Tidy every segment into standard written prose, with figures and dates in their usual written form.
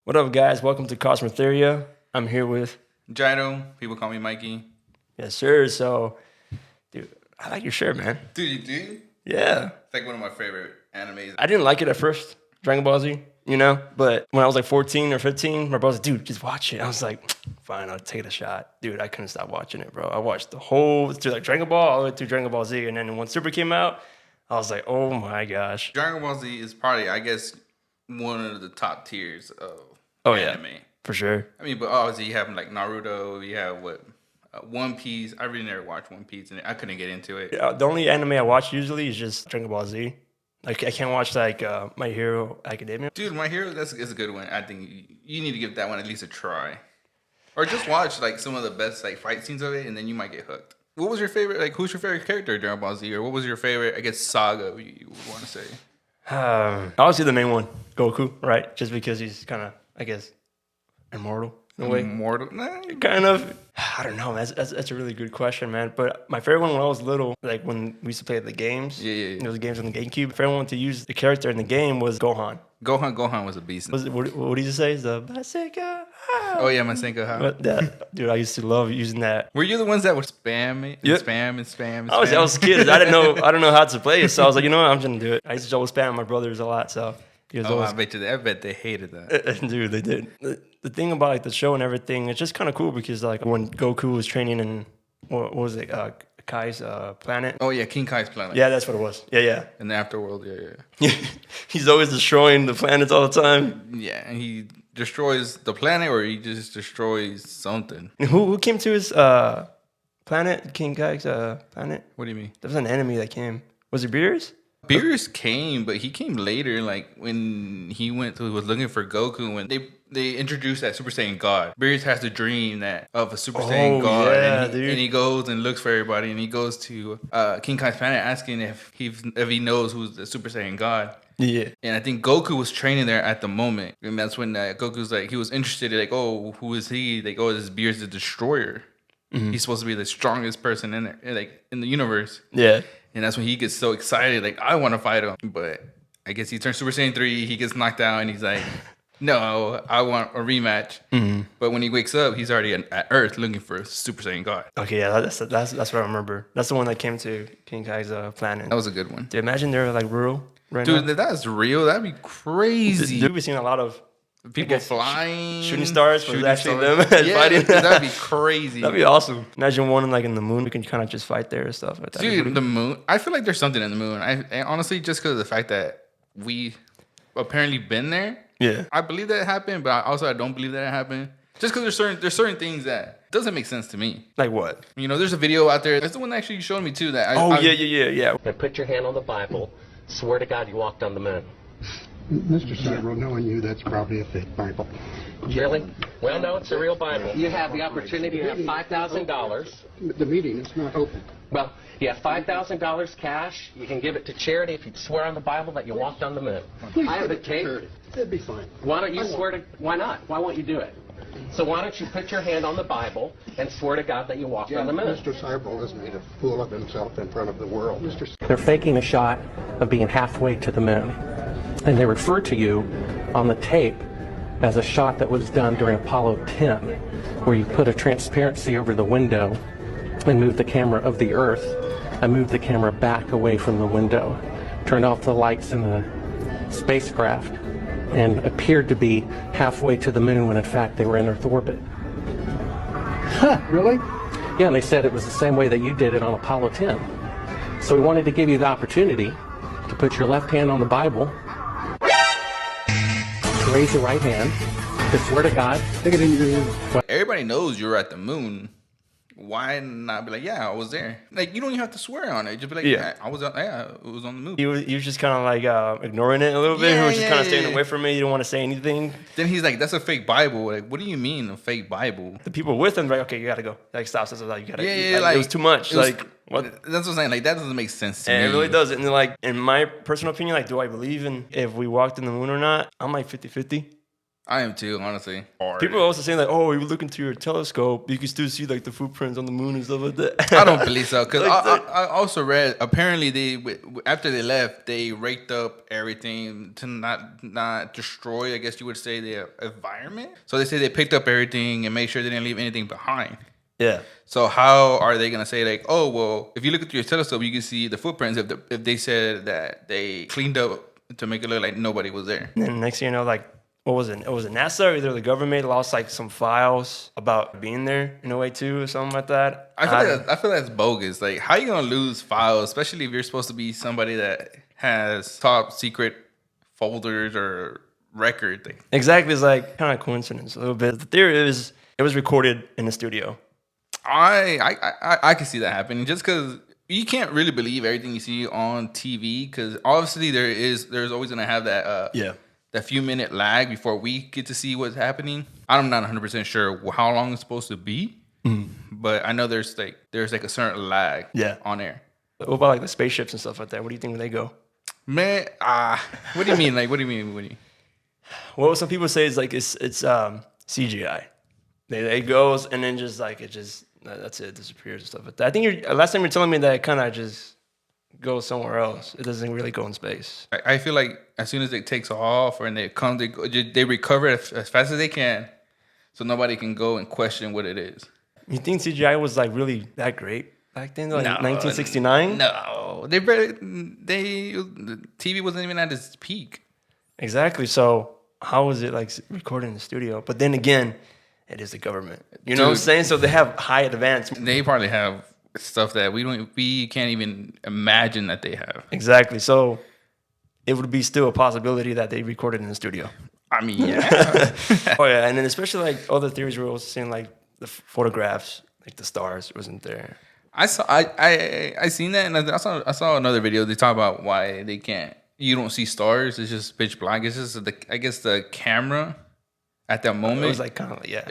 What up, guys? Welcome to Kosmotheoria. I'm here with Gyro. People call me Mikey. yes, sir. So, dude, I like your shirt, man. Dude, you do? Yeah, It's like one of my favorite animes. I didn't like it at first, Dragon Ball Z, but when I was like 14 or 15, my brother was like, dude, just watch it. I was like, fine, I'll take it a shot. Dude, I couldn't stop watching it, bro. I watched the whole, through like Dragon Ball, all the way through Dragon Ball Z. And then when Super came out, I was like, oh my gosh. Dragon Ball Z is probably, I guess, one of the top tiers of anime. Yeah, for sure. I mean, but obviously you have like Naruto, you have One Piece. I really never watched One Piece, and I couldn't get into it. Yeah, the only anime I watch usually is just Dragon Ball Z. Like, I can't watch like My Hero Academia. Dude, My Hero, is a good one. I think you need to give that one at least a try. Or just watch like some of the best like fight scenes of it, and then you might get hooked. What was your favorite, like who's your favorite character in Dragon Ball Z? Or what was your favorite, I guess, saga you would want to say? Obviously the main one, Goku, right? Just because he's kind of, I guess, immortal in a way. Immortal? Nah. Kind of. I don't know, man. That's a really good question, man. But my favorite one when I was little, like when we used to play the games. Yeah. There was games on the GameCube. My favorite one to use the character in the game was Gohan. Gohan was a beast. What did you say? The Basika. Oh yeah, Masenko. Dude, I used to love using that. Were you the ones that would spam it? Yep. Spam. I was kids. I don't know how to play it, so I was like, you know what, I'm just gonna do it. I used to always spam my brothers a lot, so he was always. I bet they hated that. Dude, they did. The thing about like the show and everything, it's just kind of cool because like when Goku was training in what was it, Kai's planet. Oh yeah, King Kai's planet. Yeah, that's what it was. Yeah. In the afterworld, yeah. He's always destroying the planets all the time. Yeah, and he destroys the planet, or he just destroys something. Who came to his planet? King Kai's planet. What do you mean? There was an enemy that came. Was it Beerus? Beerus came, but he came later. Like when he was looking for Goku, when they introduced that Super Saiyan God. Beerus has the dream of a Super Saiyan God, and he goes and looks for everybody, and he goes to King Kai's planet asking if he knows who's the Super Saiyan God. Yeah, and I think Goku was training there at the moment, and that's when Goku's like, he was interested, like, oh, who is he? Like, oh, this is Beerus the Destroyer. Mm-hmm. He's supposed to be the strongest person in there, like in the universe. Yeah. And that's when he gets so excited, like, I want to fight him. But I guess he turns Super Saiyan 3, he gets knocked out, and he's like, no, I want a rematch. Mm-hmm. But when he wakes up, he's already at Earth looking for Super Saiyan God. Okay, yeah, that's what I remember. That's the one that came to King Kai's planet. That was a good one. Dude, imagine they're like rural right now. Dude, if that's real, that'd be crazy. Dude, we've seen a lot of people flying, shooting stars, but actually them fighting. That'd be crazy. That'd be awesome. Imagine one like in the moon, we can kind of just fight there and stuff. Dude, the moon. I feel like there's something in the moon. I honestly, just because of the fact that we apparently been there. Yeah, I believe that it happened, but I don't believe that it happened. Just because there's certain things that doesn't make sense to me. Like what? There's a video out there. That's the one that actually showed me too. That yeah. And put your hand on the Bible. Swear to God you walked on the moon. Mr. Cyril, knowing you, that's probably a fake Bible. Really? Well, no, it's a real Bible. You have the opportunity to have $5,000. The meeting is not open. Well, you have $5,000 cash. You can give it to charity if you swear on the Bible that you walked on the moon. I have a tape. That'd be fine. Why don't you swear to... Why not? Why won't you do it? So why don't you put your hand on the Bible and swear to God that you walked on the moon? Mr. Cyril has made a fool of himself in front of the world. They're faking a shot of being halfway to the moon. And they refer to you on the tape as a shot that was done during Apollo 10, where you put a transparency over the window and moved the camera of the Earth and moved the camera back away from the window, turned off the lights in the spacecraft, and appeared to be halfway to the moon when in fact they were in Earth orbit. Huh, really? Yeah, and they said it was the same way that you did it on Apollo 10. So we wanted to give you the opportunity to put your left hand on the Bible, to raise your right hand, to swear to God. Stick it in your ear. Everybody knows you're at the moon. Why not be like, yeah, I was there? Like, you don't even have to swear on it. Just be like, yeah, I was. Yeah, it was on the moon. He was just kind of like ignoring it a little bit. He was just kind of staying away from it. He didn't want to say anything. Then he's like, that's a fake Bible. Like, what do you mean a fake Bible? The people with him like, okay, you gotta go. Like, stop. So like, you gotta. Yeah, like, it was too much. Like, what? That's what I'm saying. Like, that doesn't make sense to me. It really doesn't. And like, in my personal opinion, like, do I believe in if we walked in the moon or not? I'm like 50-50. I am too, honestly. People are also saying like, oh, you look into your telescope, you can still see like the footprints on the moon and stuff like that. I don't believe so because Like I also read apparently after they left they raked up everything to not destroy, I guess you would say, the environment. So they say they picked up everything and made sure they didn't leave anything behind. Yeah. So how are they gonna say like, oh well, if you look at your telescope, you can see the footprints. If they said that they cleaned up to make it look like nobody was there. And then next thing you know, like, what was it? It was NASA or either the government lost like some files about being there in a way too, or something like that. I feel that's bogus. Like, how you gonna lose files, especially if you're supposed to be somebody that has top secret folders or record thing? Exactly, it's like kind of coincidence a little bit. The theory is it was recorded in the studio. I can see that happening just because you can't really believe everything you see on TV because obviously there's always gonna have that that few minute lag before we get to see what's happening. I'm not 100% sure how long it's supposed to be, but I know there's like a certain lag on air. What about like the spaceships and stuff like that? What do you think when they go? Man, what do you mean? Like, what do you mean? Well, some people say it's like it's CGI. It goes and then just like that's it, disappears and stuff like that. I think last time you're telling me that it kind of just goes somewhere else. It doesn't really go in space. I feel like as soon as it takes off and they recover it as fast as they can, so nobody can go and question what it is. You think CGI was like really that great back then, like 1969? No, the TV wasn't even at its peak. Exactly. So how was it like recorded in the studio? But then again, it is the government. You know what I'm saying? So they have high advance. They probably have stuff that we can't even imagine that they have. Exactly. So it would be still a possibility that they recorded in the studio. I mean, yeah. Oh yeah, and then especially like other theories were also saying like the photographs, like the stars wasn't there. I seen that, and I saw another video. They talk about why they can't. You don't see stars. It's just pitch black. It's just I guess the camera at that moment. It was like kind of like, yeah.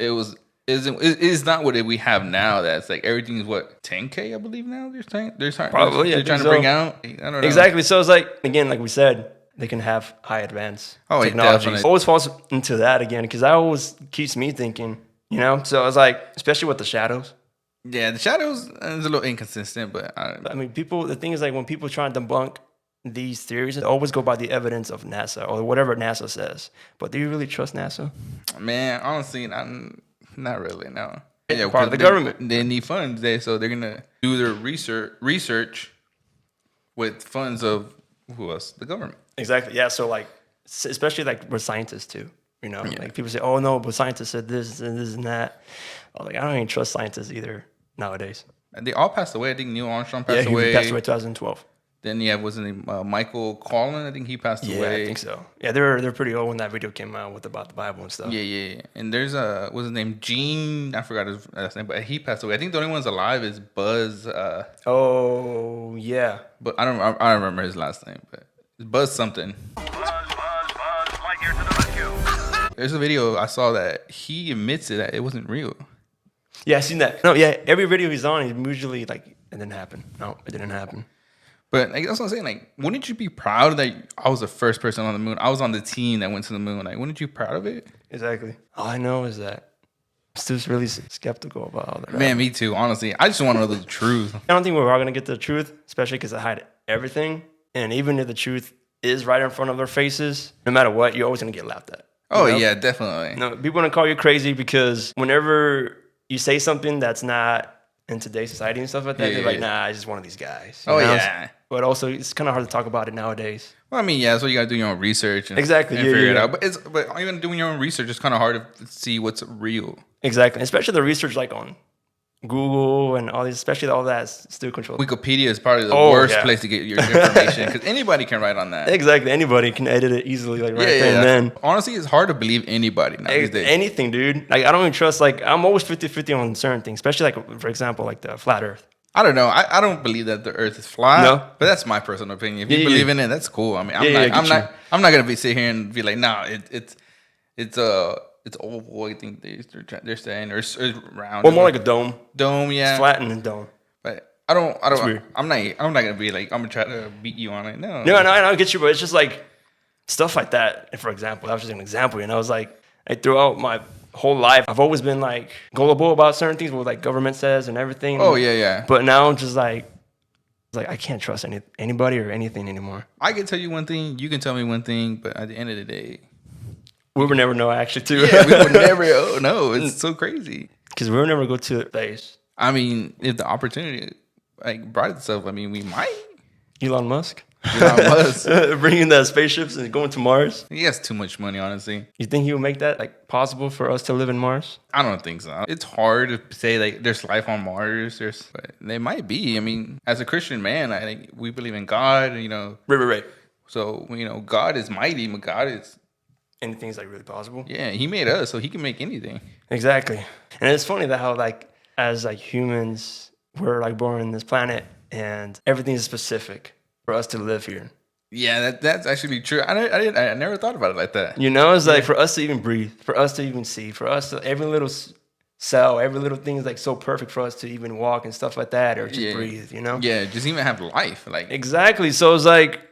It's not what we have now. That's like everything's what 10K, I believe now. They're Probably they're trying to bring out. I don't know. Exactly. So it's like again, like we said, they can have high advanced technology. Definitely. Always falls into that again because that always keeps me thinking. You know, so it's like especially with the shadows. Yeah, the shadows is a little inconsistent, but I mean, the thing is like when people try to debunk these theories, they always go by the evidence of NASA or whatever NASA says. But do you really trust NASA? Man, honestly, not really, no. Yeah, part of the government. They need funds, so they're gonna do their research with funds of who else? The government. Exactly. Yeah. So like, especially like with scientists too. You know, like people say, "Oh no, but scientists said this and this and that." I was like, I don't even trust scientists either nowadays. And they all passed away. I think Neil Armstrong passed away. Yeah, he passed away in 2012. Then was his name Michael Collin? I think he passed away. Yeah, I think so. Yeah, they're pretty old when that video came out about the Bible and stuff. Yeah. And there's what's his name? Gene. I forgot his last name, but he passed away. I think the only one's alive is Buzz. Oh yeah, but I don't remember his last name, but it's Buzz something. Buzz, Lightyear to the rescue. There's a video I saw that he admits that it wasn't real. Yeah, I seen that. No, yeah, every video he's on, he's usually like, it didn't happen. No, it didn't happen. But like, that's what I'm saying. Like, wouldn't you be proud that I was the first person on the moon? I was on the team that went to the moon. Like, wouldn't you be proud of it? Exactly. All I know is that I'm still really skeptical about all that. Man, me too. Honestly, I just want to know the truth. I don't think we're all gonna get the truth, especially because I hide everything. And even if the truth is right in front of their faces, no matter what, you're always gonna get laughed at. Oh yeah, definitely. No, people gonna call you crazy because whenever you say something that's not in today's society and stuff like that, they're like, nah, I'm just one of these guys. You know? Yeah. But also, it's kind of hard to talk about it nowadays. Well, I mean, yeah, so you got to do your own research and, exactly. and figure it out. But even doing your own research, it's kind of hard to see what's real. Exactly. Especially the research like on Google and all these, especially all that's still controlled. Wikipedia is probably the worst place to get your information because anybody can write on that. Exactly. Anybody can edit it easily, like there and then. Honestly, it's hard to believe anybody now these days. Anything, dude. Like, I don't even trust, like, I'm always 50-50 on certain things, especially, like, for example, like the flat earth. I don't know. I don't believe that the earth is flat. No. But that's my personal opinion. If you believe in it, that's cool. I mean, I'm not going to be sit here and be like, nah, it's oval, I think they're saying, or round. Or more like a dome. Dome, yeah. It's flat and a dome. But I don't. I'm not gonna be like, I'm gonna try to beat you on it. No, I don't get you, but it's just like stuff like that. For example, that was just an example, and I was like, Like throughout my whole life, I've always been like gullible about certain things, what like government says and everything. Oh yeah. But now I'm just like I can't trust anybody or anything anymore. I can tell you one thing, you can tell me one thing, but at the end of the day, we would never know actually too. Yeah, we would never know. It's so crazy. Because we would never go to a place. I mean, if the opportunity like brought itself, I mean, we might. Elon Musk. Elon bringing the spaceships and going to Mars. He has too much money, honestly. You think he would make that like possible for us to live in Mars? I don't think so. It's hard to say like there's life on Mars. But they might be. I mean, as a Christian man, I think we believe in God. You know, right. So God is mighty, but God is anything's like really possible. Yeah, He made us, so He can make anything. Exactly. And it's funny that how like as like humans, we're like born on this planet, and everything is specific for us to live here. Yeah, that's actually true. I never thought about it like that. You know, it's like for us to even breathe, for us to even see, for us to every little cell, every little thing is like so perfect for us to even walk and stuff like that, or just breathe. You know? Yeah, just even have life, like exactly. So it's like,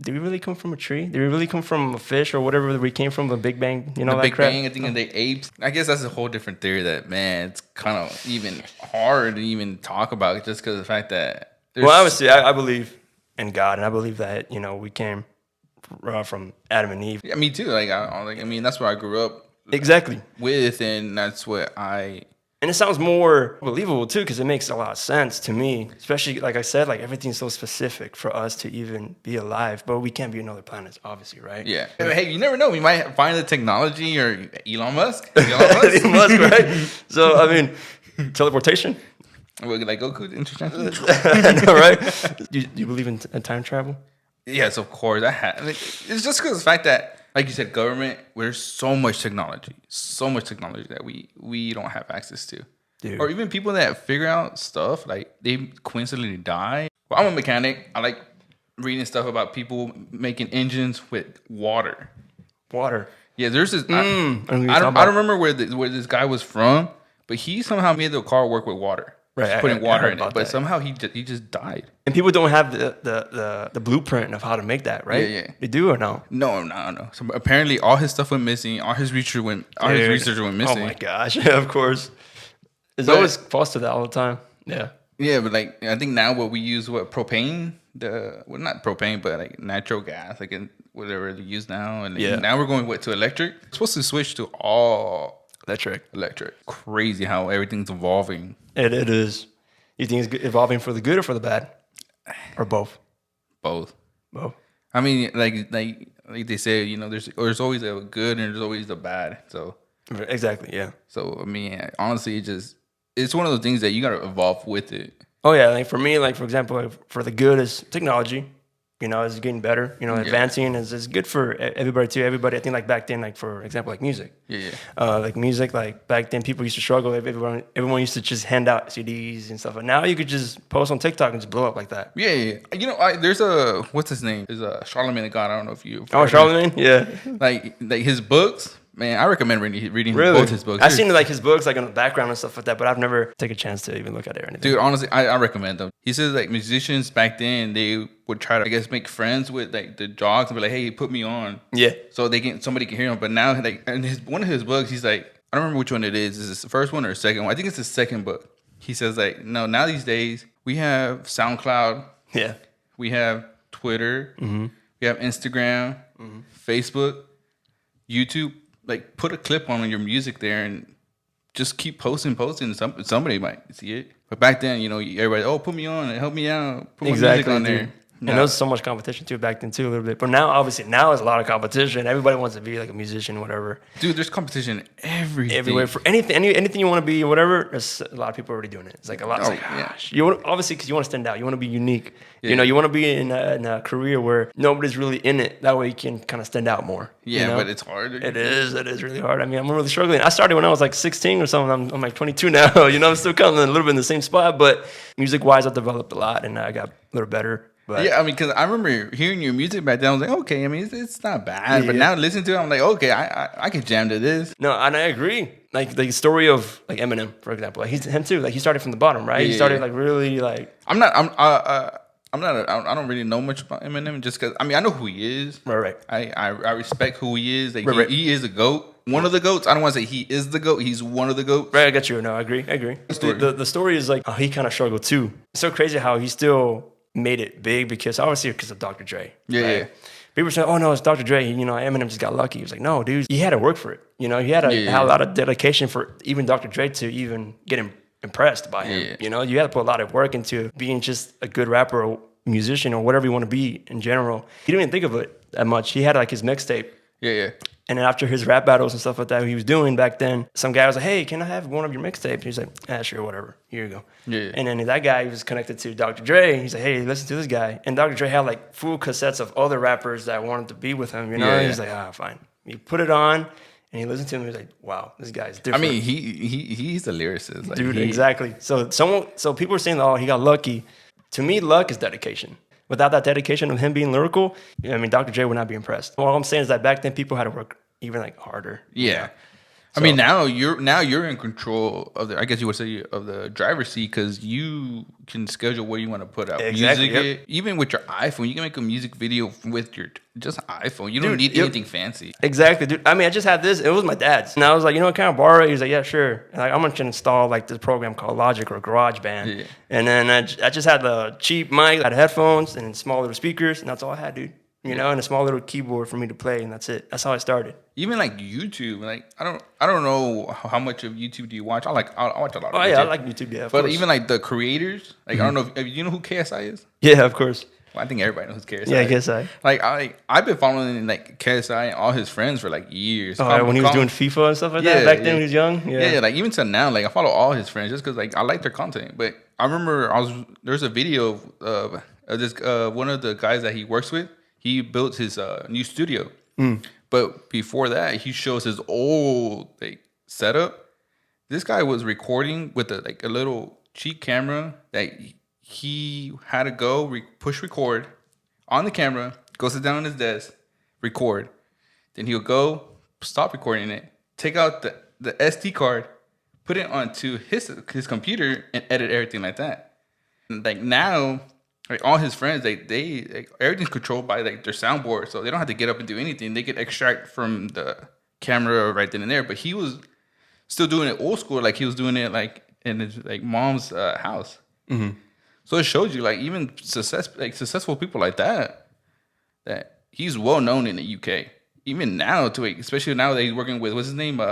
did we really come from a tree? Did we really come from a fish or whatever we came from? The Big Bang, you know, the that Big crap? Bang. I think they apes. I guess that's a whole different theory that it's kind of even hard to even talk about just because of the fact that. Well, obviously, I believe in God, and I believe that we came from Adam and Eve. Yeah, me too. I mean, that's where I grew up. Exactly. With, and that's what I. And it sounds more believable too, because it makes a lot of sense to me. Especially, like I said, like everything's so specific for us to even be alive, but we can't be on other planets, obviously, right? Yeah. Hey, you never know. We might find the technology, or Elon Musk. Elon Musk, right? So I mean, teleportation. Like Goku, interchangeable. No, right? Do you believe in time travel? Yes, of course. It's just because of the fact that, like you said, government, there's so much technology that we don't have access to. Dude. Or even people that figure out stuff, like they coincidentally die. Well, I'm a mechanic. I like reading stuff about people making engines with water. Water. Yeah, there's this. I don't remember where this guy was from, but he somehow made the car work with water. Right, putting water in it, but somehow he just died. And people don't have the blueprint of how to make that, right? Yeah. They do or no? No. So apparently, all his stuff went missing. All his research went missing. Oh my gosh! Yeah, of course. It's always false to that all the time. Yeah. Yeah, but like I think now what we use propane. Not propane, but like natural gas, like whatever they use now. And now we're going to electric. We're supposed to switch to all electric. Crazy how everything's evolving. It is. You think it's evolving for the good or for the bad, or both? Both. I mean, like they say, there's always a good and there's always a bad. So exactly, yeah. So I mean, honestly, it's one of those things that you got to evolve with it. Oh yeah, like for me, like for example, like for the good is technology. It's getting better. Advancing is good for everybody too. Everybody, I think, like back then, like for example, like music. Yeah. Like music, like back then, people used to struggle. Everyone used to just hand out CDs and stuff. But now you could just post on TikTok and just blow up like that. Yeah. There's what's his name? There's Charlemagne the God. I don't know if you. Oh, Charlemagne. Yeah. Like his books. Man, I recommend reading both his books. I've seen like his books like in the background and stuff like that, but I've never taken a chance to even look at it or anything. Dude, honestly, I recommend them. He says like musicians back then, they would try to, I guess, make friends with like the jocks and be like, hey, put me on. Yeah. So somebody can hear him. But now, like, in one of his books, he's like, I don't remember which one it is. Is this the first one or the second one? I think it's the second book. He says like, no, now these days we have SoundCloud. Yeah. We have Twitter. Mm-hmm. We have Instagram, Facebook, YouTube. Like, put a clip on your music there and just keep posting. Somebody might see it. But back then, everybody, put me on, help me out, put my music on there. And there was so much competition too back then too, a little bit. But now, obviously, there's a lot of competition. Everybody wants to be like a musician, whatever. Dude, there's competition everywhere for anything you want to be or whatever. There's a lot of people already doing it. It's like a lot. You want, obviously, because you want to stand out. You want to be unique. Yeah. You want to be in a career where nobody's really in it. That way, you can kind of stand out more. Yeah, but it's hard. It is really hard. I mean, I'm really struggling. I started when I was like 16 or something. I'm like 22 now. I'm still kind of a little bit in the same spot, but music-wise, I've developed a lot and I got a little better. But yeah, I mean, because I remember hearing your music back then. I was like, okay, I mean, it's not bad. Yeah. But now listening to it, I'm like, okay, I can jam to this. No, and I agree. Like the story of like Eminem, for example, like him too. Like he started from the bottom, right? He started like really like. I don't really know much about Eminem just because I know who he is. Right. I respect who he is. Like he is a GOAT. one of the GOATs. I don't want to say he is the GOAT. He's one of the GOATs. Right, I got you. No, I agree. The story is like, he kind of struggled too. It's so crazy how he still made it big because of Dr. Dre. Yeah. People were saying, oh no, it's Dr. Dre. Eminem just got lucky. He was like, no, dude, he had to work for it. He had a lot of dedication for even Dr. Dre to even get him impressed by him. Yeah. You had to put a lot of work into being just a good rapper or musician or whatever you want to be in general. He didn't even think of it that much. He had like his mixtape. Yeah. And then after his rap battles and stuff like that he was doing back then, some guy was like, hey, can I have one of your mixtapes? He's like, sure, whatever. Here you go. Yeah. And then that guy was connected to Dr. Dre. He's like, hey, listen to this guy. And Dr. Dre had like full cassettes of other rappers that wanted to be with him, He's like, fine. He put it on and he listened to him. He was like, wow, this guy's different. I mean, he's a lyricist. Like, dude, exactly. So people are saying, oh, he got lucky. To me, luck is dedication. Without that dedication of him being lyrical, Dr. Dre would not be impressed. All I'm saying is that back then people had to work even like harder. Yeah. I mean, now you're in control of the, I guess you would say, of the driver's seat because you can schedule where you want to put out music. Even with your iPhone, you can make a music video with your just iPhone. You don't need anything fancy. Exactly, dude. I just had this. It was my dad's, and I was like, can I borrow it? He was like, yeah, sure. And I'm gonna install like this program called Logic or GarageBand, and then I just had the cheap mic, I had headphones, and small little speakers, and that's all I had, dude. And a small little keyboard for me to play, and that's it. That's how I started. Even like YouTube, like I don't know how much of YouTube do you watch. I watch a lot of YouTube. Oh yeah, I like YouTube, of but course. Even like the creators, like I don't know if you know who KSI is? Yeah, of course. Well, I think everybody knows KSI. Yeah, KSI. Like I've been following like KSI and all his friends for like years. Oh, when he was doing FIFA and stuff like that back then when he was young. Yeah, like even to now, like I follow all his friends just because like I like their content. But I remember there's a video of this one of the guys that he works with. He built his new studio. But before that, he shows his old setup. This guy was recording with a little cheap camera that he had to go push record on the camera, go sit down on his desk, record. Then he'll go stop recording it, take out the SD card, put it onto his computer, and edit everything like that. And like now, like all his friends, they everything's controlled by like their soundboard, so they don't have to get up and do anything. They can extract from the camera right then and there. But he was still doing it old school, like he was doing it like in his like mom's house. So it shows you like even successful people like that he's well known in the UK. Even now, especially now that he's working with what's his name,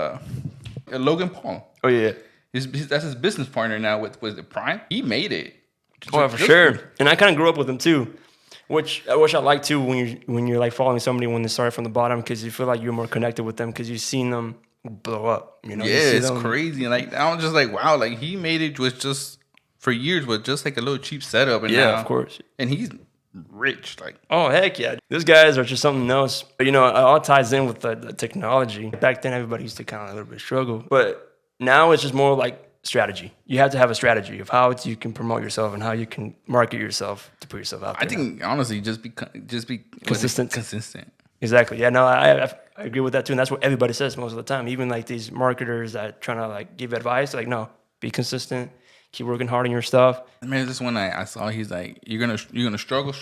Logan Paul. Oh yeah, that's his business partner now with Prime. He made it. Oh, for sure. And I kind of grew up with him too, which I like too when you're like following somebody when they started from the bottom because you feel like you're more connected with them because you've seen them blow up. Yeah, it's crazy. And like I was just like, wow, like he made it with just for years with just like a little cheap setup. And yeah, of course. And he's rich. Like, oh heck yeah, these guys are just something else. But it all ties in with the technology. Back then, everybody used to kind of a little bit struggle, but now it's just more like strategy. You have to have a strategy of how you can promote yourself and how you can market yourself to put yourself out there. I think honestly, just be consistent. Consistent. Exactly. Yeah. No, I agree with that too, and that's what everybody says most of the time. Even like these marketers that trying to like give advice, like no, be consistent. Keep working hard on your stuff. Man, this one I saw, he's like, you're gonna struggle,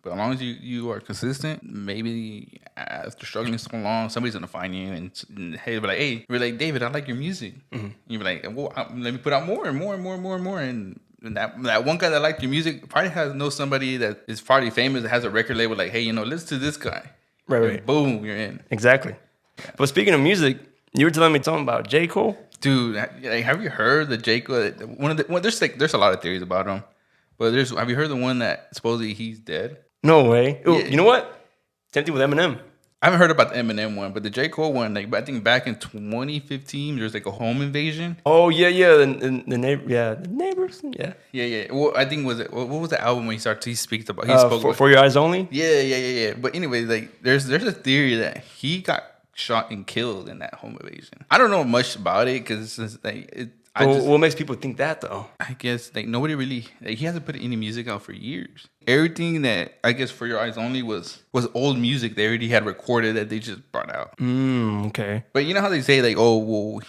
but as long as you are consistent, maybe after struggling so long, somebody's gonna find you and hey, be like, David, I like your music. And you're like, well, let me put out more and more and more and more and more. And that one guy that liked your music probably knows somebody that is probably famous that has a record label. Like, hey, listen to this guy. Right. Boom, you're in. Exactly. Yeah. But speaking of music, you were telling me something about J. Cole. Dude, have you heard the J. Cole? There's a lot of theories about him, but have you heard the one that supposedly he's dead? No way. Ooh, yeah. You know what? Same thing with Eminem. I haven't heard about the Eminem one, but the J. Cole one, I think back in 2015, there was like a home invasion. Oh yeah. The neighbors. Yeah. Well, I think what was the album when he speaks about? For Your Eyes Only. Yeah. But anyway, like there's a theory that he got shot and killed in that home invasion. I don't know much about it because it's like what makes people think that though? I guess like nobody really he hasn't put any music out for years. Everything that I guess For Your Eyes Only was old music they already had recorded that they just brought out. Okay. But you know how they say like, oh well,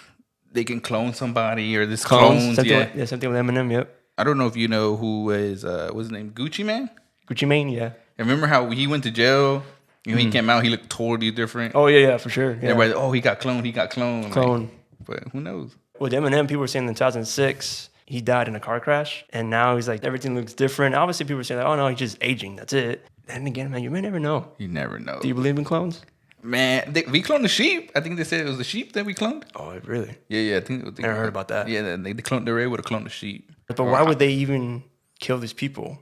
they can clone somebody or this clones. Something with Eminem. Yep. I don't know if you know who is what's his name, Gucci Mane. Gucci Mane, yeah. And remember how he went to jail You know, he came out, he looked totally different. Oh yeah, for sure. Yeah. Everybody, oh, he got cloned. Clone. Like, but who knows? With Eminem, people were saying in 2006 he died in a car crash, and now he's like everything looks different. Obviously, people were saying like, oh no, he's just aging. That's it. Then again, man, you may never know. You never know. Do you believe in clones? Man, we cloned the sheep. I think they said it was the sheep that we cloned. Oh, really? Yeah. I think Never heard about that. Yeah, they cloned the would have cloned the sheep. But why would they even kill these people?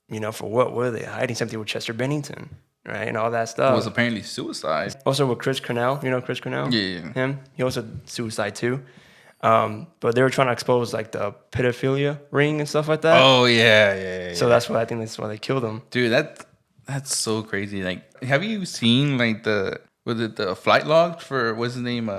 You know, for what? Were they hiding something with Chester Bennington, right, and all that stuff? It was apparently suicide. Also with Chris Cornell, you know Chris Cornell? Yeah. Him, he also suicide too. But they were trying to expose like the pedophilia ring and stuff like that. Oh yeah. So that's why I think that's why they killed him. Dude, that's so crazy. Like, have you seen like the flight log for what's his name?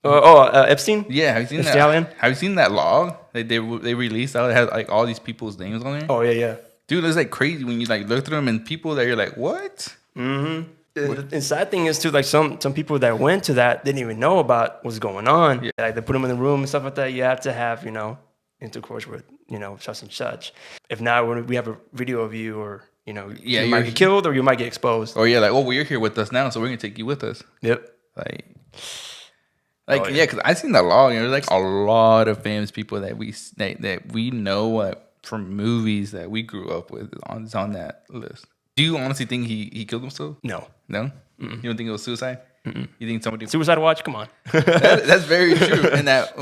Epstein? Yeah, have you seen The that? Stallion? Have you seen that log? Like they released out. It had like all these people's names on there. Oh yeah. Dude, it's like crazy when you like look through them and people that you're like, what? Mm-hmm. The sad thing is too, like some people that went to that didn't even know about what's going on. Yeah. Like they put them in the room and stuff like that. You have to have, you know, intercourse with, you know, such and such. If not, when we have a video of you, or you know, you might get killed or you might get exposed. Or yeah, like, oh, well, you're here with us now, so we're gonna take you with us. Yep. Yeah, because I seen that log, and there's like a lot of famous people that we know from movies that we grew up with on that list. Do you honestly think he killed himself? No. No? You don't think it was suicide? You think somebody... Suicide watch? Come on. That's very true. And that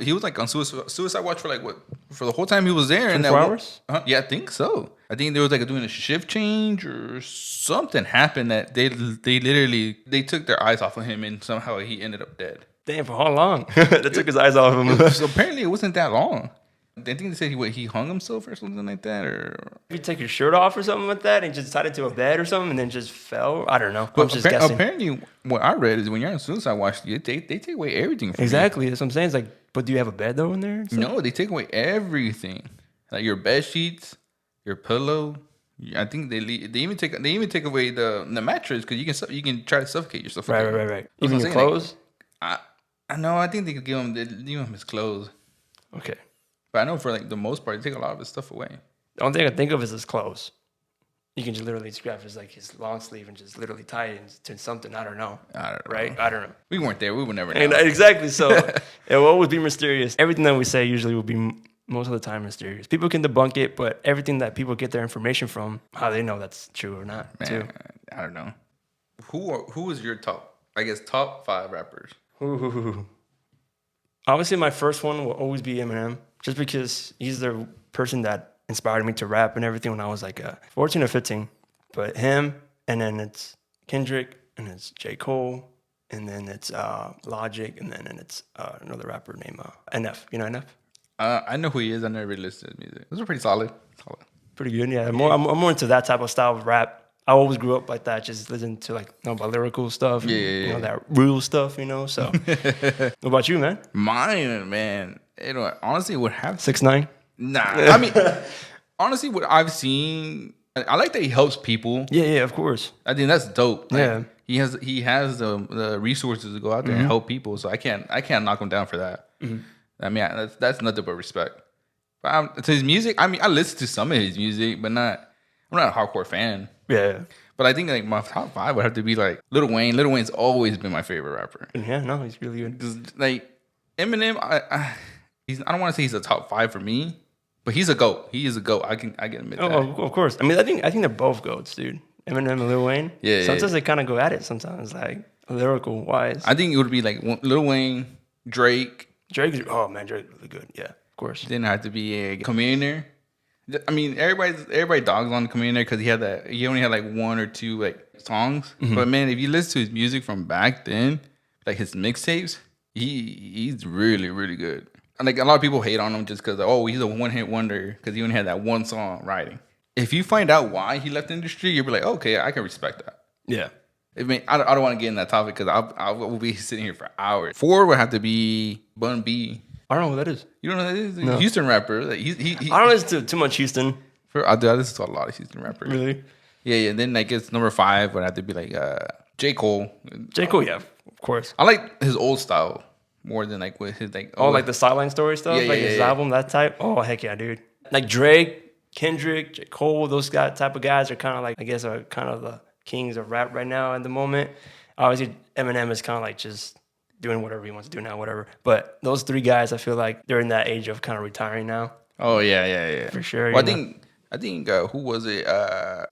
he was like on suicide watch for like what? For the whole time he was there. 24 hours? Yeah, I think so. I think there was like doing a shift change or something happened that they literally took their eyes off of him and somehow he ended up dead. Damn, for how long? They took his eyes off him. So apparently it wasn't that long. I think they said he hung himself or something like that, or If you take your shirt off or something like that and just tied it to a bed or something and then just fell, I don't know. I'm but just guessing. apparently what I read is when you're on suicide watch, they take away everything from you. Exactly, that's what I'm saying. It's like, but do you have a bed though in there? No, they take away everything, like your bed sheets, your pillow. I think they even take away the mattress because you can try to suffocate yourself. Right. Even your clothes. I know. I think they could give him his clothes. Okay. But I know for like the most part, they take a lot of his stuff away. The only thing I think of is his clothes. You can just literally grab his long sleeve and just literally tie it into something. I don't know. Right? I don't know. We weren't there. We would never know. And exactly. So it will always be mysterious. Everything that we say usually will be most of the time mysterious. People can debunk it, but everything that people get their information from, how they know that's true or not. Man, I don't know. Who is your top 5 rappers? Ooh. Obviously, my first one will always be Eminem, just because he's the person that inspired me to rap and everything when I was like 14 or 15. But him, and then it's Kendrick, and it's J. Cole, and then it's Logic, and then it's another rapper named NF. You know NF? I know who he is. I never really listened to his music. Those are pretty solid. Pretty good, yeah. I'm more into that type of style of rap. I always grew up like that, just listening to like about lyrical stuff, you know, that real stuff, you know. So, what about you, man? Mine, man. Honestly, what happened? 6ix9ine? Nah, I mean, honestly, what I've seen, I like that he helps people. Yeah, of course. I think that's dope. Yeah, he has the resources to go out there and help people. So I can't knock him down for that. I mean, that's nothing but respect. But to his music, I mean, I listen to some of his music, but I'm not a hardcore fan. Yeah. But I think like my top 5 would have to be like Lil Wayne. Lil Wayne's always been my favorite rapper. Yeah, no, he's really good. Like Eminem, I don't want to say he's a top 5 for me, but he's a GOAT. He is a GOAT. I can admit that. Oh, of course. I mean, I think they're both GOATs, dude. Eminem and Lil Wayne. Yeah. Sometimes they kind of go at it. Sometimes like lyrical wise. I think it would be like Lil Wayne, Drake. Drake's really good. Yeah, of course. Then I have to be a Commander. I mean, everybody dogs on the Commander because he only had like 1 or 2 like songs. But man, if you listen to his music from back then, like his mixtapes, he's really, really good. And like a lot of people hate on him just because he's a one-hit wonder because he only had that one song writing. If you find out why he left the industry, you'll be like, okay, I can respect that. Yeah. I mean, I don't want to get in that topic because I will be sitting here for hours. 4 would have to be Bun B. I don't know who that is. You don't know who that is? No. Houston rapper. Like, I don't listen to too much Houston. I listen to a lot of Houston rappers. Really? Yeah. Then I guess number 5 would have to be like J. Cole. J. Cole, yeah, of course. I like his old style more than like with his like. Like the sideline story stuff, his album, that type. Oh heck yeah, dude. Like Drake, Kendrick, J. Cole, those type of guys are kind of like, I guess, are kind of the kings of rap right now at the moment. Obviously, Eminem is kind of like just doing whatever he wants to do now, whatever. But those three guys, I feel like they're in that age of kind of retiring now. Oh yeah. For sure. Well, I think who was it?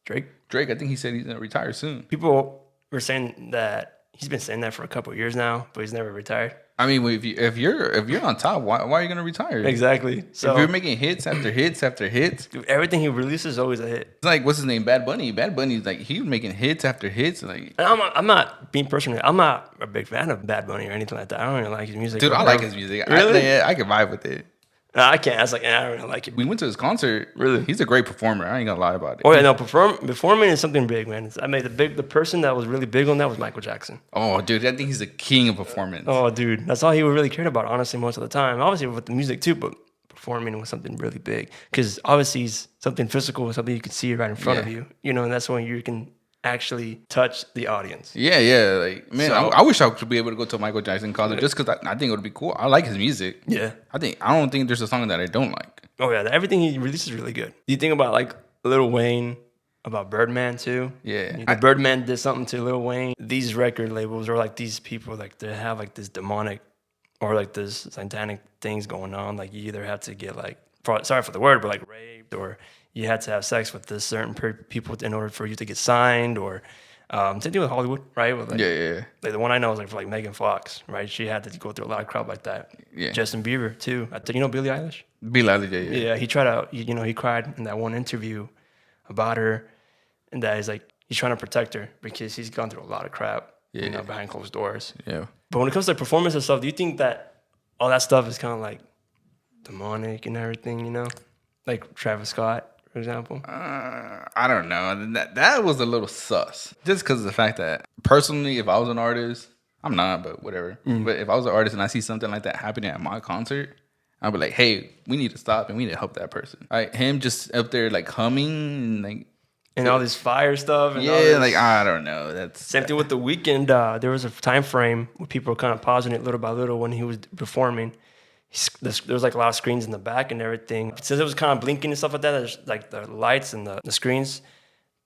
Drake. Drake. I think he said he's gonna retire soon. People were saying that he's been saying that for a couple of years now, but he's never retired. I mean, if you're on top, why are you gonna retire? Exactly. So if you're making hits after hits after hits, everything he releases is always a hit. it's like what's his name? Bad Bunny. Bad Bunny's like he was making hits after hits. Like, And I'm not being personal. I'm not a big fan of Bad Bunny or anything like that. I don't really like his music. dude, I like his music. Really? I can vibe with it. No, I can't. I was like, I don't really like it. We went to his concert. Really? He's a great performer. I ain't gonna lie about it. Oh yeah, no, performing is something big, man. I mean, the person that was really big on that was Michael Jackson. Oh, dude, I think he's the king of performance. Oh, dude, that's all he really cared about, honestly, most of the time. Obviously with the music too, but performing was something really big because obviously it's something physical, something you can see right in front of you, you know, and that's when you can actually touch the audience. Yeah. Like, man, So- I wish I could be able to go to a Michael Jackson concert just because I think it would be cool. I like his music. Yeah. I don't think there's a song that I don't like. Oh yeah, everything he releases is really good. Do you think about like Lil Wayne, about Birdman too? Yeah. You know, Birdman did something to Lil Wayne. These record labels or like these people, like they have like this demonic or like this satanic things going on. Like you either have to get like, sorry for the word, but like raped, or you had to have sex with this certain people in order for you to get signed, or same thing with Hollywood, right? With like, Yeah. like the one I know is like for like Megan Fox, right? She had to go through a lot of crowd like that. Yeah. Justin Bieber too. You know Billie Eilish? Billie Eilish, yeah. Yeah, he tried to, he cried in that one interview about her, and that he's like, he's trying to protect her because he's gone through a lot of crap, behind closed doors. Yeah. But when it comes to performance and stuff, do you think that all that stuff is kind of like demonic and everything, you know? Like Travis Scott, for example? I don't know. That was a little sus. Just because of the fact that, personally, if I was an artist, I'm not, but whatever. But if I was an artist and I see something like that happening at my concert, I'd be like, hey, we need to stop and we need to help that person. Like, him just up there, like, humming and, like... And all this fire stuff. And all Yeah, this. like, I don't know. That's... Same thing with The Weeknd. There was a time frame where people were kind of pausing it little by little when he was performing. There was like a lot of screens in the back and everything. Since it was kind of blinking and stuff like that, there's like the lights and the screens.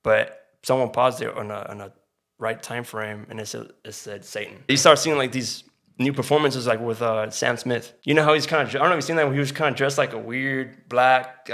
But someone paused it on a right time frame, and it said Satan. You start seeing like these new performances, like with Sam Smith. You know how he's kind of, I don't know if you've seen that, when he was kind of dressed like a weird black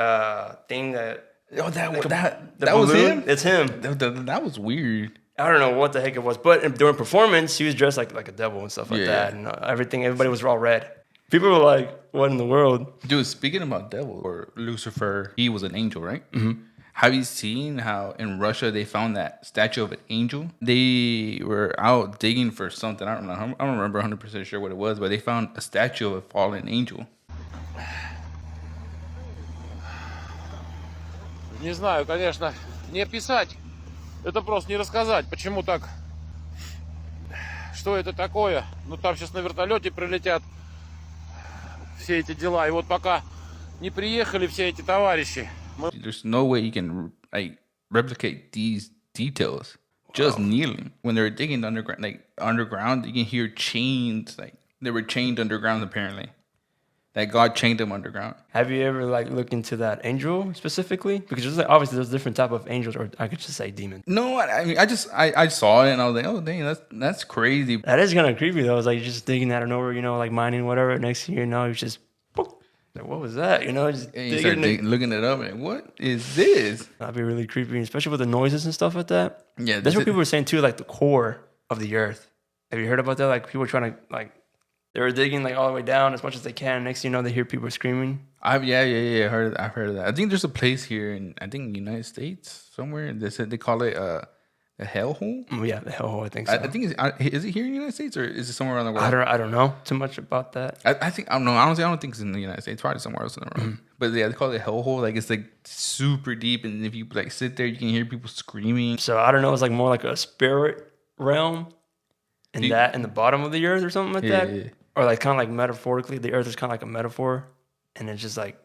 thing that... Oh, that was balloon. him? It's him. That was weird. I don't know what the heck it was, but during performance, he was dressed like a devil and stuff like that, and everybody was all red. People were like, "What in the world?" Dude, speaking about devil or Lucifer, he was an angel, right? Mm-hmm. Have you seen how in Russia they found that statue of an angel? They were out digging for something. I don't know. I don't remember 100% sure what it was, but they found a statue of a fallen angel. Не знаю, конечно, не описать. Это просто не рассказать, почему так. Что это такое? Ну, там сейчас на вертолете прилетят все эти дела. И вот пока не приехали все эти товарищи. There's no way you can like replicate these details. Just kneeling. When they were digging underground, you can hear chains. Like they were chained underground apparently. That God chained them underground. Have you ever like looked into that angel specifically? Because there's like, obviously there's different type of angels, or I could just say demons. No, I mean I saw it and I was like, oh dang, that's crazy. That is kind of creepy though. It's like you're just digging out of nowhere, like mining whatever. Next thing you know, you're just, boop. Like, what was that? Just and you start looking it up and what is this? That'd be really creepy, especially with the noises and stuff like that. Yeah, that's what people were saying too, like the core of the earth. Have you heard about that? Like people were trying to they were digging like all the way down as much as they can. Next thing you know, they hear people screaming. I've heard of that. I think there's a place here in the United States somewhere. They said they call it a hellhole. Oh, yeah, the hellhole. I think so. I think is it here in the United States or is it somewhere around the world? I don't know too much about that. I think I don't know. Honestly, I don't think it's in the United States. Probably somewhere else in the world. But yeah, they call it a hellhole. Like it's like super deep, and if you like sit there, you can hear people screaming. So I don't know. It's like more like a spirit realm, and that in the bottom of the earth or something like that. Yeah. Or like kind of like metaphorically, the earth is kind of like a metaphor, and it's just like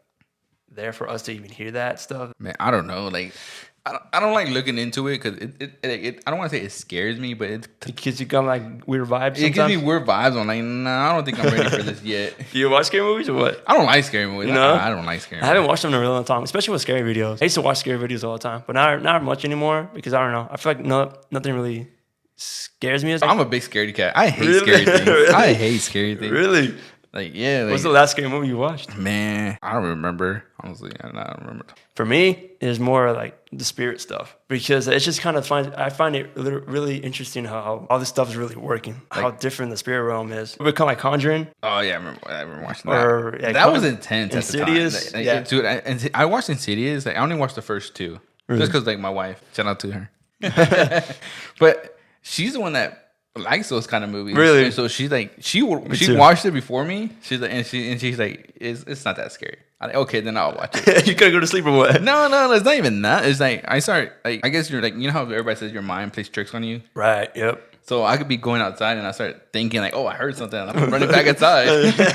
there for us to even hear that stuff. Man, I don't know. Like I don't like looking into it because it I don't want to say it scares me, but it Because you got like weird vibes. it gives me weird vibes. I'm like, nah, I don't think I'm ready for this yet. Do you watch scary movies or what? I don't like scary movies. No? I don't like scary I movies. haven't watched them in a really long time, especially with scary videos. I used to watch scary videos all the time, but not much anymore because I don't know. I feel like nothing really scares me. I'm a big scaredy cat. I hate Really? scary things. Really? I hate scary things. Really? Like, yeah. Like, What's the last scary movie you watched? man, I don't remember. Honestly, I don't remember. For me, it's more like the spirit stuff because it's just kind of I find it really interesting how all this stuff is really working, how different the spirit realm is. It become like Conjuring. Oh yeah, I remember watching that. Or, yeah, that was intense. Insidious, At the time. yeah. Dude, I watched Insidious. Like, I only watched the first two, just because like my wife. Shout out to her. But she's the one that likes those kind of movies. Really? And so she's like, she too. watched it before me. She's like, and she's like, it's not that scary. I'm like, okay, then I'll watch it. You couldn't go to sleep or what? No, it's not even that. It's like I start like I guess you're like, you know how everybody says your mind plays tricks on you. Right. Yep. So I could be going outside and I start thinking like, oh, I heard something. I'm running back outside.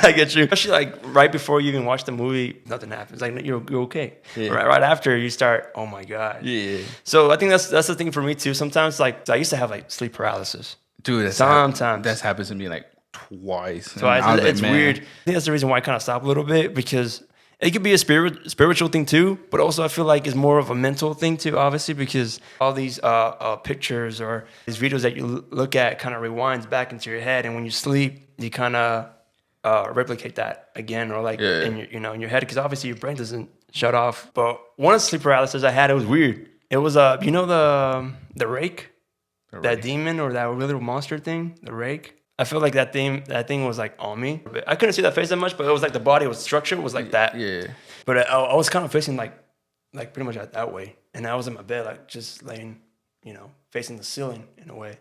I get you. Especially like right before you even watch the movie, nothing happens. Like you're okay. Yeah. Right after you start, oh my god. Yeah, So I think that's the thing for me too. Sometimes like I used to have like sleep paralysis. dude. Sometimes. that's happened to me like twice. So And I was like, it's man. weird. I think that's the reason why I kind of stopped a little bit because it could be a spiritual thing too, but also I feel like it's more of a mental thing too, obviously, because all these pictures or these videos that you look at kind of rewinds back into your head, and when you sleep, you kind of replicate that again, or like in your in your head, because obviously your brain doesn't shut off. But one of the sleep paralysis I had, it was weird. It was you know the rake, that demon or that little monster thing, the rake. I feel like that thing was like on me. I couldn't see that face that much, but it was like the body was structured was like that. Yeah. But I was kind of facing like pretty much that way, and I was in my bed like just laying, facing the ceiling in a way.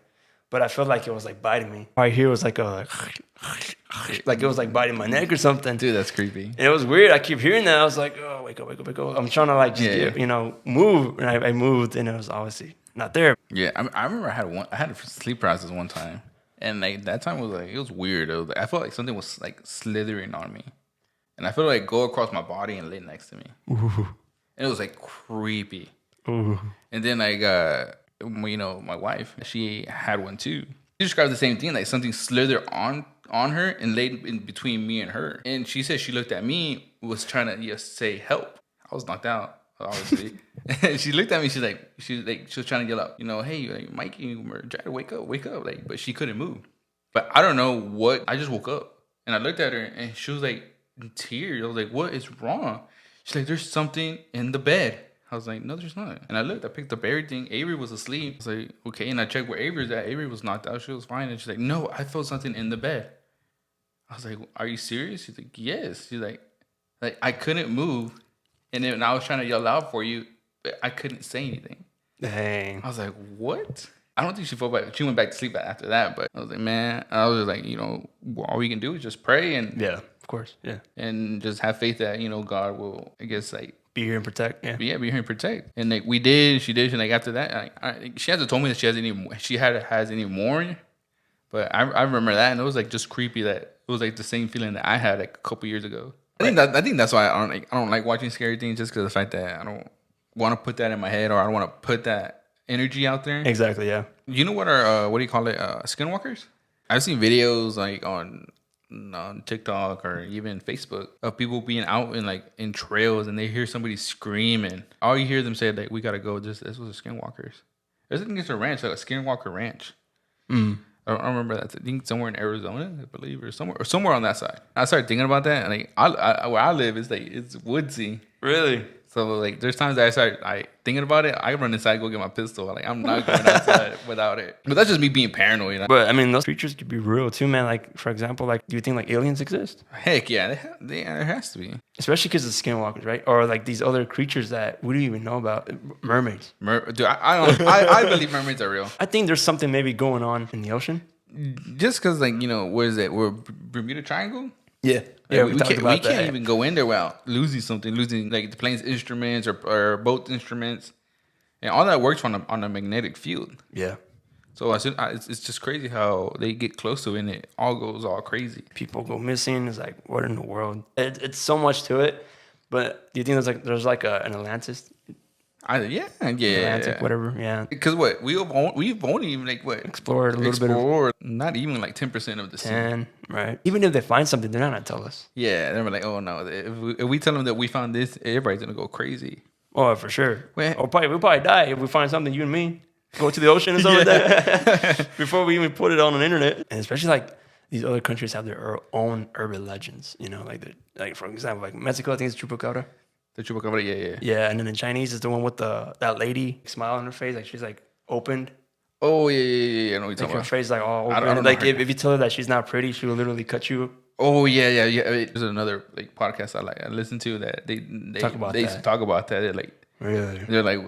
But I felt like it was like biting me. Right here was like like it was like biting my neck or something. Dude, that's creepy. And it was weird. I keep hearing that. I was like, oh, wake up. I'm trying to like just move, and I moved, and it was obviously not there. Yeah, I remember I had a sleep paralysis one time. And like that time was like it was weird. It was like, I felt like something was like slithering on me, and I felt like go across my body and lay next to me. Ooh. And it was like creepy. Ooh. And then like my wife, she had one too. She described the same thing, like something slithered on her and laid in between me and her. And she said she looked at me, was trying to just say help. I was knocked out, obviously. She looked at me. She was trying to yell out, hey, like, Mikey, try to wake up, like, but she couldn't move. But I don't know what. I just woke up and I looked at her and she was like in tears. I was like, what is wrong? She's like, there's something in the bed. I was like, no, there's not. And I looked. I picked up everything. Avery was asleep. I was like, okay. And I checked where Avery was at. Avery was knocked out. She was fine. And she's like, no, I felt something in the bed. I was like, are you serious? She's like, yes. She's like I couldn't move, and then I was trying to yell out for you. I couldn't say anything. Dang. I was like, what? I don't think she felt bad. She went back to sleep after that, but I was like, man, I was just like, all we can do is just pray and yeah, of course, yeah, and just have faith that God will, I guess, like be here and protect. Yeah, be here and protect. And like she did, and like after that, she hasn't told me that she has any more, but I remember that, and it was like just creepy that it was like the same feeling that I had like a couple years ago. I think that's why I don't like watching scary things, just because of the fact that I don't want to put that in my head, or I don't want to put that energy out there. Exactly, yeah. You know what are what do you call it? Skinwalkers? I've seen videos like on TikTok or even Facebook of people being out in trails and they hear somebody screaming. All you hear them say like, we gotta go. This was a skinwalkers. I think it's a ranch, like a skinwalker ranch. I don't remember that. I think somewhere in Arizona, I believe, or somewhere on that side. I started thinking about that, and like where I live is like it's woodsy. Really? So like there's times that I start thinking about it. I run inside, go get my pistol. Like I'm not going outside without it. But that's just me being paranoid. But I mean, those creatures could be real too, man. Like for example, like do you think like aliens exist? Heck yeah, there has to be. Especially because of skinwalkers, right? Or like these other creatures that we don't even know about, mermaids. Dude, I believe mermaids are real. I think there's something maybe going on in the ocean. Just because where is it? We're Bermuda Triangle. Yeah, we can't even go in there without losing like the plane's instruments or boat instruments, and all that works on a magnetic field. Yeah. So it's just crazy how they get close to it and it all goes all crazy. People go missing. It's like, what in the world? It's so much to it. But do you think there's like an Atlantis? Yeah. Atlantic, whatever. Yeah. Because we've only even like what Explored a little bit of not even like 10% of the sea. 10, right? Even if they find something, they're not gonna tell us. Yeah, they're like, oh no, if we tell them that we found this, everybody's gonna go crazy. Oh, for sure. Well, Or we'll probably die if we find something. You and me go to the ocean and stuff like that before we even put it on the internet. And especially like these other countries have their own urban legends. You know, like for example, like Mexico, I think it's Chupacabra. The chupacabra, yeah. Yeah, and then in Chinese is the one with that lady smile on her face, like she's like opened. Oh yeah. I know what you're Like talking her about. face is like all I open. don't know Like her if you tell her that she's not pretty, she will literally cut you. Oh yeah. There's another like podcast I listen to that they Talk about they that. talk about that. Really? They're like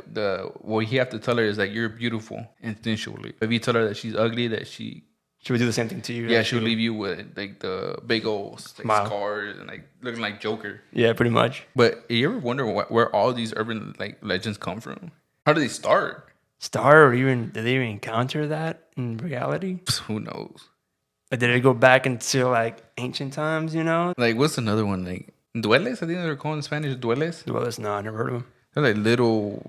what you have to tell her is like you're beautiful instinctually. If you tell her that she's ugly, that she would do the same thing to you. yeah she'll leave you with like the big old like, Smile. scars and like looking like Joker. Yeah, pretty much. But you ever wonder where all these urban like legends come from? How do they start? Or even did they even encounter that in reality? Who knows? Or did it go back into like ancient times? You know? Like what's another one like dueles? I think they're called in Spanish dueles. Well, that's not. I never heard of them. They're like little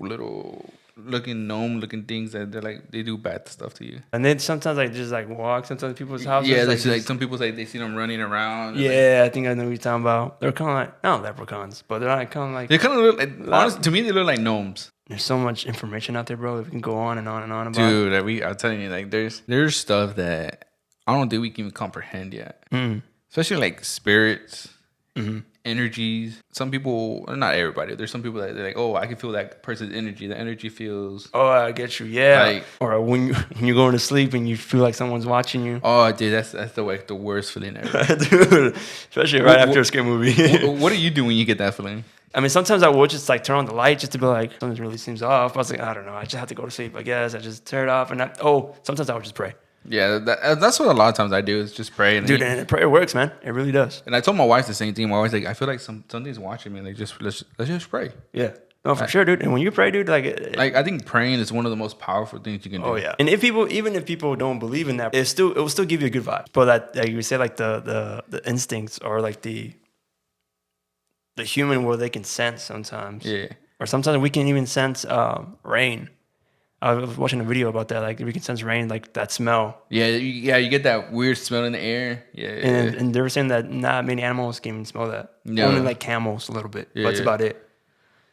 looking gnome looking things that they're like they do bad stuff to you. And then sometimes like just like walk sometimes people's houses. Yeah, like, like some people say they see them running around. Yeah, I think I know what you're talking about. They're kind of like not leprechauns, but they're like kind of like. They kind of look like, honestly, to me they look like gnomes. There's so much information out there, bro. If we can go on and on and on about. Dude, I'm telling you, like there's stuff that I don't think we can even comprehend yet. Especially like spirits, energies. Some people, not everybody. There's some people that they're like, oh, I can feel that person's energy. The energy feels. Oh, I get you. Yeah. Like- or when you're going to sleep and you feel like someone's watching you. Oh, dude, that's the worst feeling ever. Dude, especially right after a scary movie. What do you do when you get that feeling? I mean, sometimes I would just like turn on the light just to be like, something really seems off. I was like, I don't know. I just have to go to sleep, I guess. I just turn it off. And sometimes I would just pray. Yeah, that's what a lot of times I do is just pray. And Dude, and prayer works, man. It really does. And I told my wife the same thing. My wife's like, I feel like something's watching me. Like, let's just pray. Yeah. No, for sure, dude. And when you pray, dude, like I think praying is one of the most powerful things you can do. oh yeah. And even if people don't believe in that, it will still give you a good vibe. But that, like you say, like the instincts or like the human world they can sense sometimes. Yeah. Or sometimes we can even sense rain. I was watching a video about that. Like we can sense rain, like that smell. Yeah, you get that weird smell in the air. Yeah. And they were saying that not many animals can even smell that. No. Only like camels a little bit. Yeah, But that's about it.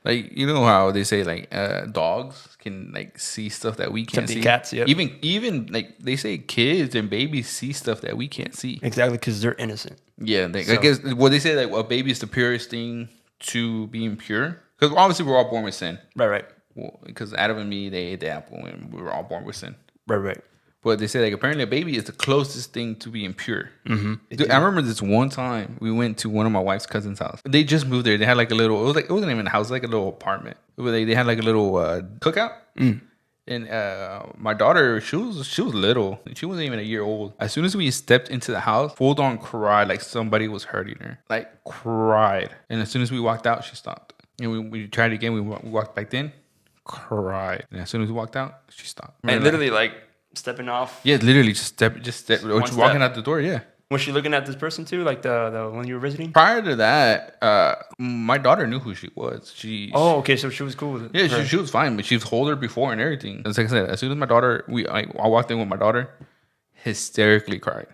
Like, you know how they say like dogs can like see stuff that we can't Except the see. cats, yep. Even like they say kids and babies see stuff that we can't see. Exactly, because they're innocent. Yeah, I guess what they say like a baby is the purest thing to being pure. Because obviously we're all born with sin. Right. Well, because Adam and me, they ate the apple and we were all born with sin. Right. But they say like apparently a baby is the closest thing to being pure. Mm-hmm. Dude, I remember this one time we went to one of my wife's cousin's house. They just moved there. They had like a little. It wasn't even a house. It was like a little apartment. They had like a little cookout. And my daughter, she was little. She wasn't even a year old. As soon as we stepped into the house, full on cried like somebody was hurting her. Like cried. And as soon as we walked out, she stopped. And we tried again. We walked back in, cried. And as soon as we walked out, she stopped. And literally like stepping off. Yeah, literally just step. Or just walking out the door. Yeah. Was she looking at this person too, like the one you were visiting? Prior to that, my daughter knew who she was. Oh, okay, so she was cool with it. Yeah, she was fine, but she's told her before and everything. It's like I said, as soon as my daughter, I walked in with my daughter, hysterically cried,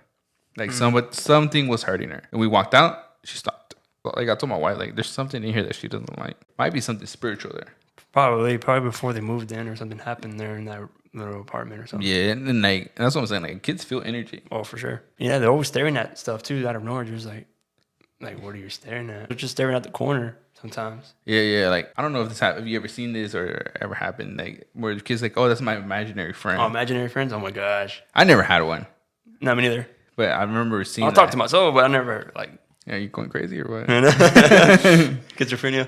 like something was hurting her, and we walked out. She stopped. Like I told my wife, like there's something in here that she doesn't like. Might be something spiritual there. Probably before they moved in or something happened there in that little apartment or something. Yeah, and like that's what I'm saying. Like kids feel energy. Oh, for sure. Yeah, they're always staring at stuff too out of nowhere. Just like what are you staring at? They're just staring at the corner sometimes. Yeah. Like I don't know if have you ever seen this or ever happened? Like where the kids like, oh, that's my imaginary friend. Oh, imaginary friends. Oh my gosh. I never had one. Not me neither. But I remember seeing. I'll talk to myself, but I never like. Yeah, you going crazy or what? Schizophrenia.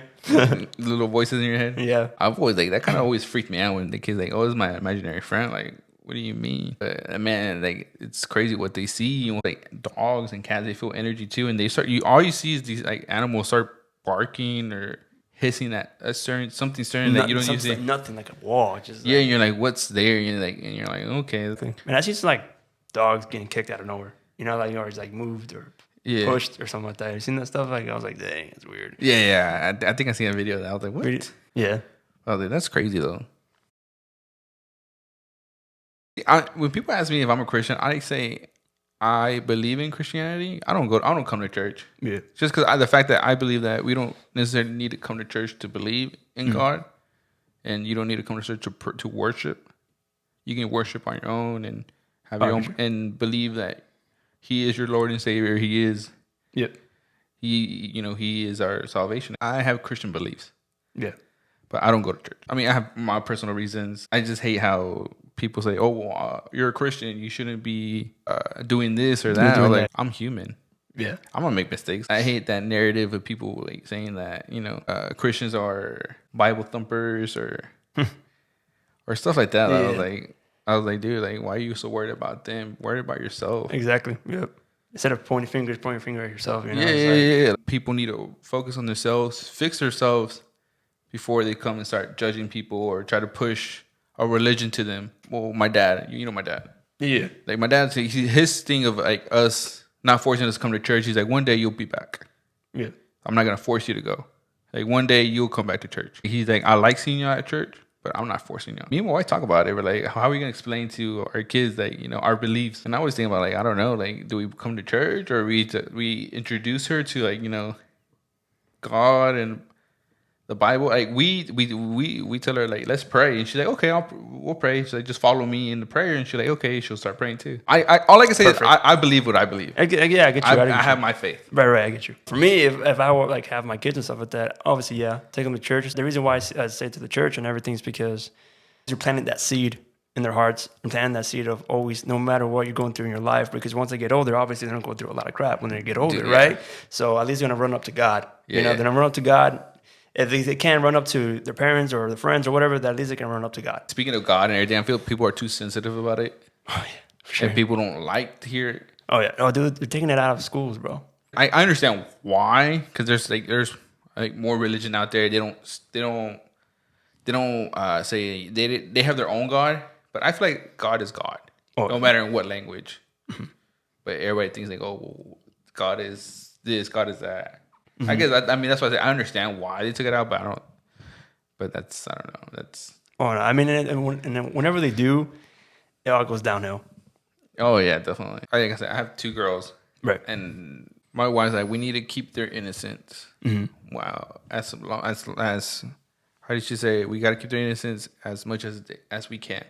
Little voices in your head. Yeah. I've always like that kind of always freaked me out when the kids like, oh, this is my imaginary friend. Like, what do you mean? But man, like it's crazy what they see. Like dogs and cats, they feel energy too, and they start. All you see is these like animals start barking or hissing at a something that you don't usually. Like nothing like a wall. Just yeah, and you're like, what's there? And you're like, okay. Man, I see some like dogs getting kicked out of nowhere. You know, like or it's like moved or. Yeah. Pushed or something like that. You seen that stuff? Like I was like, dang, it's weird. Yeah. I think I seen a video of that. I was like, what? Yeah. Oh, that's crazy though. When people ask me if I'm a Christian, I say I believe in Christianity. I don't come to church. Yeah. Just because the fact that I believe that we don't necessarily need to come to church to believe in God, and you don't need to come to church to worship. You can worship on your own and have your own and believe that He is your Lord and Savior. He is. Yep. He is our salvation. I have Christian beliefs. Yeah. But I don't go to church. I mean, I have my personal reasons. I just hate how people say, "Oh, well, you're a Christian. You shouldn't be doing this or that." Or like, I'm human. Yeah, I'm gonna make mistakes. I hate that narrative of people like saying that Christians are Bible thumpers or stuff like that. Yeah. I was like, dude, like, why are you so worried about them? Worried about yourself. Exactly. Yep. Instead of pointing a finger at yourself. You know? Yeah. People need to focus on themselves, fix themselves before they come and start judging people or try to push a religion to them. Well, my dad, you know my dad. Yeah. Like my dad, his thing of like us not forcing us to come to church. He's like, one day you'll be back. Yeah. I'm not gonna force you to go. Like one day you'll come back to church. He's like, I like seeing you at church, but I'm not forcing you. Me and my wife talk about it. We're like, how are we gonna explain to our kids that our beliefs? And I always think about like, I don't know, like, do we come to church or we introduce her to like God and the Bible? Like we tell her like, let's pray, and she's like, okay, we'll pray. She's like, just follow me in the prayer, and she's like, okay, she'll start praying too. All I can say is I believe what I believe. I get you. I have my faith. Right. I get you. For me, if I were like have my kids and stuff like that, obviously, yeah, take them to church. The reason why I say to the church and everything is because you're planting that seed in their hearts and planting that seed of always, no matter what you're going through in your life, because once they get older, obviously they're gonna go through a lot of crap when they get older, right? So at least they're gonna run up to God. Yeah. They're gonna run up to God. If they can't run up to their parents or their friends or whatever, that at least they can run up to God. Speaking of God and everything, I feel people are too sensitive about it. Oh yeah, for sure. And people don't like to hear it. Oh yeah, dude, they're taking it out of schools, bro. I understand why, because there's more religion out there. They don't say they have their own God, but I feel like God is God, no matter in what language. But everybody thinks like, oh, well, God is this, God is that. I guess I mean that's why I understand why they took it out, but I don't know. That's. Oh no, I mean, and whenever they do, it all goes downhill. Oh yeah, definitely. Like I said, I have 2 girls, right? And my wife's like, we need to keep their innocence. Mm-hmm. Wow, as how did she say? We got to keep their innocence as much as we can,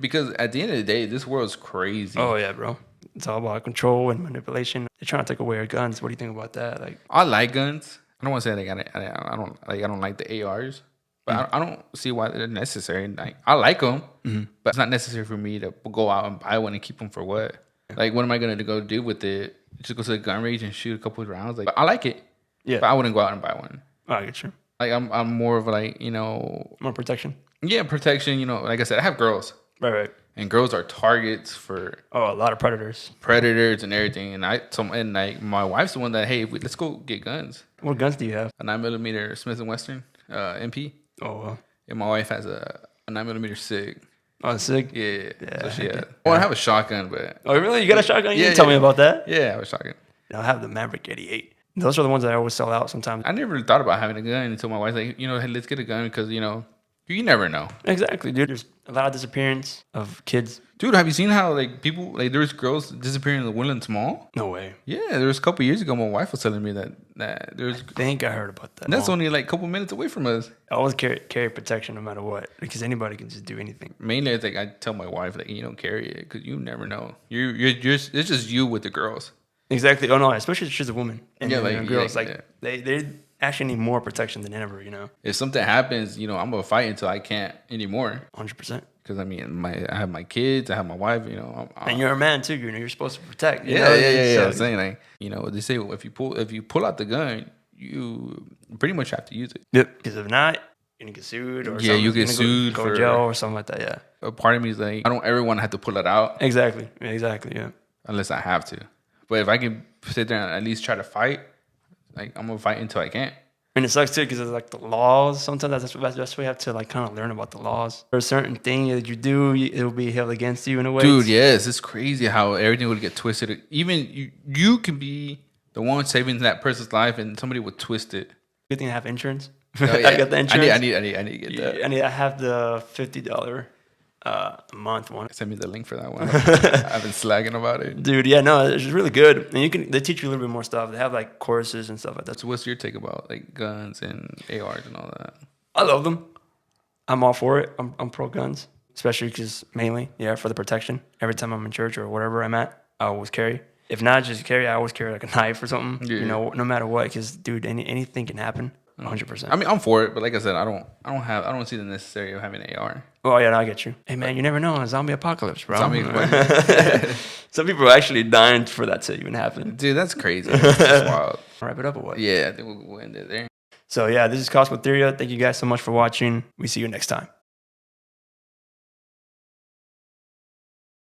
because at the end of the day, this world's crazy. Oh yeah, bro. It's all about control and manipulation. They're trying to take away our guns. What do you think about that? Like, I like guns. I don't want to say like I don't like the ARs, but I don't see why they're necessary. Like, I like them, but it's not necessary for me to go out and buy one and keep them for what? Like, what am I gonna go do with it? Just go to the gun range and shoot a couple of rounds? Like, I like it, but I wouldn't go out and buy one. Oh, I get you. Like, I'm more of like more protection. Yeah, protection. Like I said, I have girls. Right. And girls are targets for a lot of predators and everything. And like my wife's the one that, hey, let's go get guns. What guns do you have? A 9mm Smith & Wesson MP. Oh wow. And my wife has a 9mm SIG. Oh, SIG. Yeah. So she had. Well, I have a shotgun, but. Oh really? You got a shotgun? You didn't tell me about that. Yeah, I have a shotgun. I have the Maverick 88. Those are the ones that I always sell out sometimes. I never really thought about having a gun until my wife's like, hey, let's get a gun because you never know. Exactly, dude. There's a lot of disappearance of kids. Dude, have you seen how like people like there's girls disappearing in the Woodlands Mall? No way. Yeah, there was a couple years ago. My wife was telling me that there's. I think I heard about that. And that's only like a couple minutes away from us. I always carry protection no matter what, because anybody can just do anything. Mainly, it's like I tell my wife like you don't carry it because you never know. You're just it's just you with the girls. Exactly. Oh no, especially if she's a woman. And girls they actually need more protection than ever. If something happens, I'm gonna fight until I can't anymore. 100%. Because I mean, I have my kids, I have my wife. And you're a man too. You're supposed to protect. Yeah. So, I'm saying like, they say if you pull out the gun, you pretty much have to use it. Yep. Because if not, you're gonna get sued or something. You get sued go to jail or something like that. Yeah. A part of me is like, I don't ever want to have to pull it out. Exactly. Yeah. Unless I have to. But if I can sit there and at least try to fight, like I'm gonna fight until I can't. And it sucks too because it's like the laws. Sometimes that's why you have to like kind of learn about the laws. There's a certain thing that you do, it'll be held against you in a way. Dude, yes, it's crazy how everything would get twisted. Even you can be the one saving that person's life, and somebody would twist it. Good thing to have insurance. I got the insurance. I need to get that. I have the $50 a month one. Send me the link for that one. I've been slagging about it. Dude, yeah, no, it's really good. And they teach you a little bit more stuff. They have like courses and stuff like that. So what's your take about like guns and ARs and all that? I love them. I'm all for it. I'm pro guns, especially because mainly, for the protection. Every time I'm in church or wherever I'm at, I always carry. If not just carry, I always carry like a knife or something. Yeah. No matter what, because dude, anything can happen. 100%. I mean, I'm for it, but like I said, I don't see the necessity of having an AR. Oh yeah, I get you. Hey man, you never know, a zombie apocalypse, bro. Some people are actually dying for that to even happen. Dude, that's crazy. That's wild. Wrap it up or what? Yeah, I think we'll end it there. So yeah, this is Kosmotheoria. Thank you guys so much for watching. We see you next time.